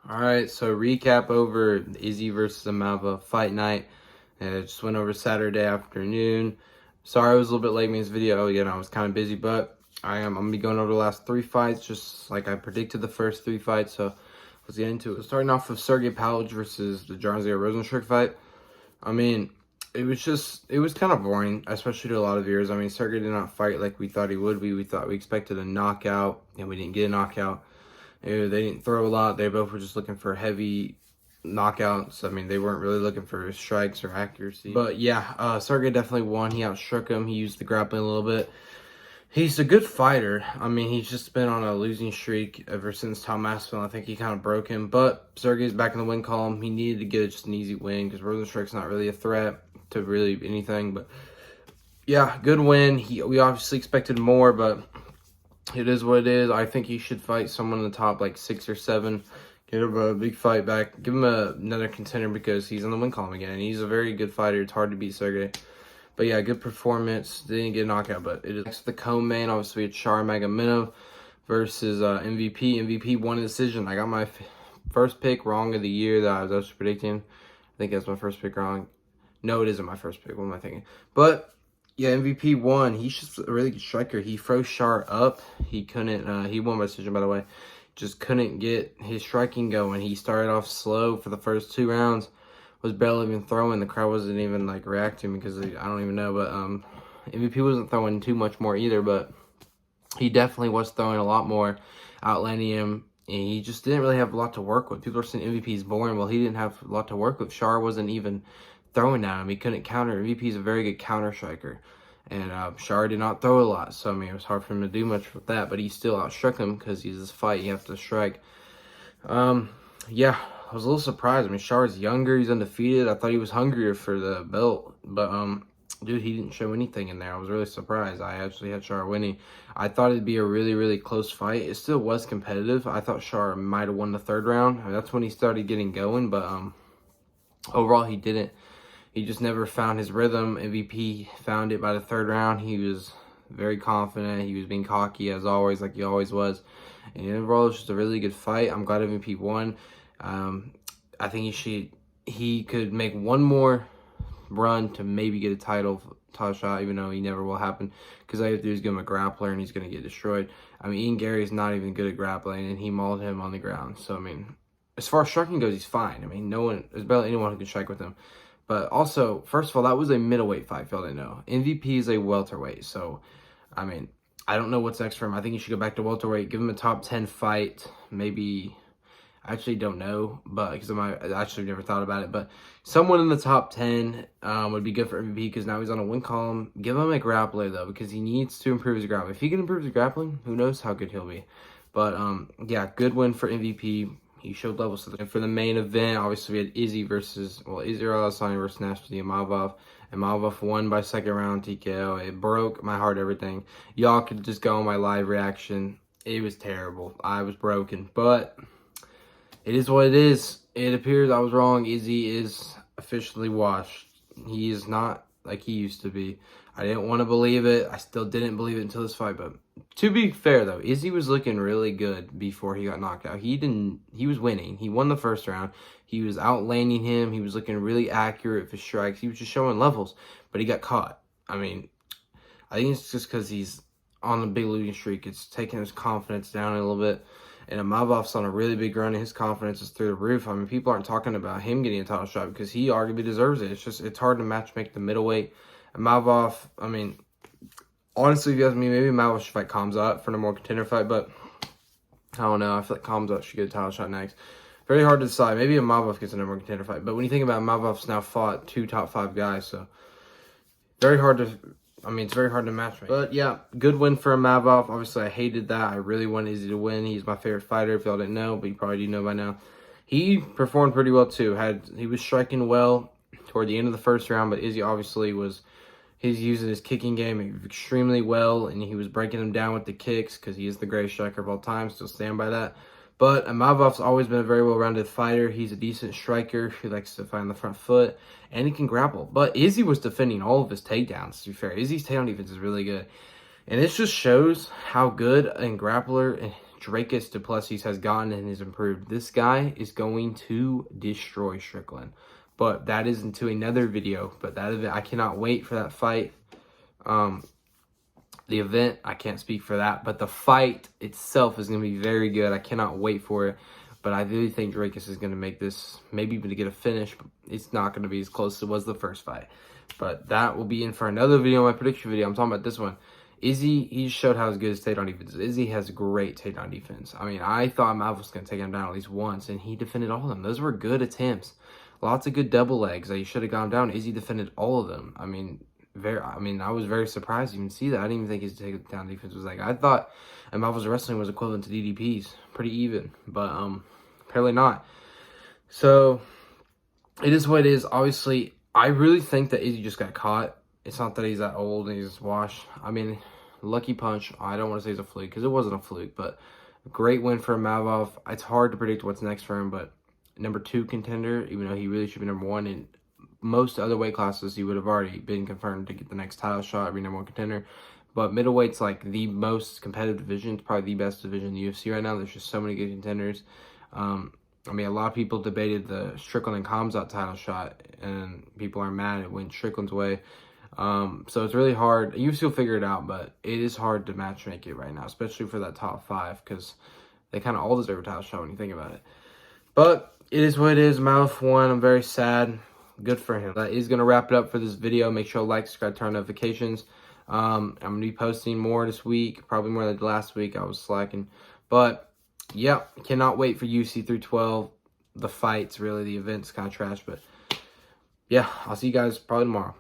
All right, so recap over Izzy versus Imavov fight night. It just went over Saturday afternoon. Sorry I was a little bit late in this video. Again, I was kind of busy, but I'm going to be going over the last three fights, just like I predicted the first three fights. So let's get into it. Starting off with Sergey Pavlovich versus the Jarzia Rozenstruik fight. I mean, it was kind of boring, especially to a lot of viewers. I mean, Sergey did not fight like we thought he would be. We expected a knockout, and we didn't get a knockout. They didn't throw a lot. They both were just looking for heavy knockouts. I mean, they weren't really looking for strikes or accuracy. But yeah, Sergey definitely won. He outshook him. He used the grappling a little bit. He's a good fighter. I mean, he's just been on a losing streak ever since Tom Aspinall. I think he kind of broke him. But Sergey's back in the win column. He needed to get just an easy win because Rozenstruik's not really a threat to really anything. But yeah, good win. We obviously expected more, but it is what it is. I think he should fight someone in the top like 6 or 7. Get him a big fight back. Give him another contender because he's in the win column again. And he's a very good fighter. It's hard to beat Sergey. But yeah, good performance. Didn't get a knockout, but it is. Next to the co-main, obviously, it's Imavov versus MVP. MVP won a decision. I got my first pick wrong of the year that I was actually predicting. I think that's my first pick wrong. No, it isn't my first pick. What am I thinking? But yeah, MVP won. He's just a really good striker. He froze Shar up. He couldn't, he won by decision, by the way. Just couldn't get his striking going. He started off slow for the first 2 rounds. Was barely even throwing. The crowd wasn't even like reacting because I don't even know. But MVP wasn't throwing too much more either. But he definitely was throwing a lot more, outlanding him. And he just didn't really have a lot to work with. People are saying MVP is boring. Well, he didn't have a lot to work with. Shar wasn't even throwing at him. He couldn't counter. MVP is a very good counter striker. And Shar did not throw a lot. So, I mean, it was hard for him to do much with that. But he still outstruck him because he's this fight. You have to strike. Yeah, I was a little surprised. I mean, Shar's younger. He's undefeated. I thought he was hungrier for the belt. But, dude, he didn't show anything in there. I was really surprised. I actually had Shar winning. I thought it'd be a really, really close fight. It still was competitive. I thought Shar might have won the 3rd round. I mean, that's when he started getting going. But overall, he didn't. He just never found his rhythm. MVP found it by the 3rd round. He was very confident. He was being cocky as always, like he always was. And overall, it was just a really good fight. I'm glad MVP won. I think he could make one more run to maybe get a title shot, even though he never will happen. Because all you have to do is give him a grappler, and he's going to get destroyed. I mean, Ian Gary's not even good at grappling, and he mauled him on the ground. So, I mean, as far as striking goes, he's fine. I mean, there's barely anyone who can strike with him. But also, first of all, that was a middleweight fight, if y'all didn't know. MVP is a welterweight. So, I mean, I don't know what's next for him. I think he should go back to welterweight, give him a top 10 fight. Maybe, I actually don't know, but because I actually never thought about it. But someone in the top 10 would be good for MVP because now he's on a win column. Give him a grappler, though, because he needs to improve his grappling. If he can improve his grappling, who knows how good he'll be. But, yeah, good win for MVP. He showed levels. And for the main event, obviously we had Izzy versus Nasty Imavov. Imavov won by 2nd round TKO. It broke my heart, everything. Y'all could just go on my live reaction. It was terrible. I was broken. But it is what it is. It appears I was wrong. Izzy is officially washed. He is not like he used to be. I didn't want to believe it. I still didn't believe it until this fight. But to be fair, though, Izzy was looking really good before he got knocked out. He was winning. He won the 1st round. He was outlanding him. He was looking really accurate for strikes. He was just showing levels, but he got caught. I mean, I think it's just because he's on a big losing streak. It's taking his confidence down a little bit. And Imavov's on a really big run, and his confidence is through the roof. I mean, people aren't talking about him getting a title shot because he arguably deserves it. It's hard to match-make the middleweight. Imavov, I mean, honestly, if you ask me, maybe Imavov should fight Khamzat for a more contender fight, but I don't know. I feel like Khamzat should get a title shot next. Very hard to decide. Maybe Imavov gets a number 1 contender fight, but when you think about it, Imavov's now fought 2 top 5 guys, so very hard to, I mean, it's very hard to match. But yeah, good win for Imavov. Obviously, I hated that. I really wanted Izzy to win. He's my favorite fighter, if y'all didn't know, but you probably do know by now. He performed pretty well, too. He was striking well toward the end of the 1st round, but Izzy obviously he's using his kicking game extremely well, and he was breaking him down with the kicks because he is the greatest striker of all time. Still stand by that. But Imavov's always been a very well-rounded fighter. He's a decent striker. He likes to fight on the front foot, and he can grapple. But Izzy was defending all of his takedowns, to be fair. Izzy's takedown defense is really good. And this just shows how good a grappler Dracus Duplessis has gotten and has improved. This guy is going to destroy Strickland. But that is into another video. But that event, I cannot wait for that fight. The event, I can't speak for that. But the fight itself is going to be very good. I cannot wait for it. But I really think Dracus is going to make this, maybe even to get a finish. But it's not going to be as close as it was the first fight. But that will be in for another video, my prediction video. I'm talking about this one. Izzy, he showed how good his takedown defense is. Izzy has great takedown defense. I mean, I thought Imavov was going to take him down at least once, and he defended all of them. Those were good attempts. Lots of good double legs that you should have gone down. Izzy defended all of them. I mean, I was very surprised to even see that. I didn't even think his takedown defense was like. I thought Imavov's wrestling was equivalent to DDP's, pretty even, but apparently not. So it is what it is. Obviously, I really think that Izzy just got caught. It's not that he's that old and he's washed. I mean, lucky punch. I don't want to say it's a fluke because it wasn't a fluke, but great win for Imavov. It's hard to predict what's next for him, but number 2 contender, even though he really should be number 1 in most other weight classes, he would have already been confirmed to get the next title shot, be number 1 contender. But middleweight's like the most competitive division. It's probably the best division in the UFC right now. There's just so many good contenders. I mean, a lot of people debated the Strickland and Khamzat title shot, and people are mad it went Strickland's way. So it's really hard. UFC will figure it out, but it is hard to match make it right now, especially for that top 5, because they kind of all deserve a title shot when you think about it. But it is what it is. Imavov won. I'm very sad. Good for him. That is going to wrap it up for this video. Make sure to like, subscribe, turn on notifications. I'm going to be posting more this week, probably more than last week. I was slacking. But, yeah, cannot wait for UFC 312. The fights, really, the event's kind of trash. But, yeah, I'll see you guys probably tomorrow.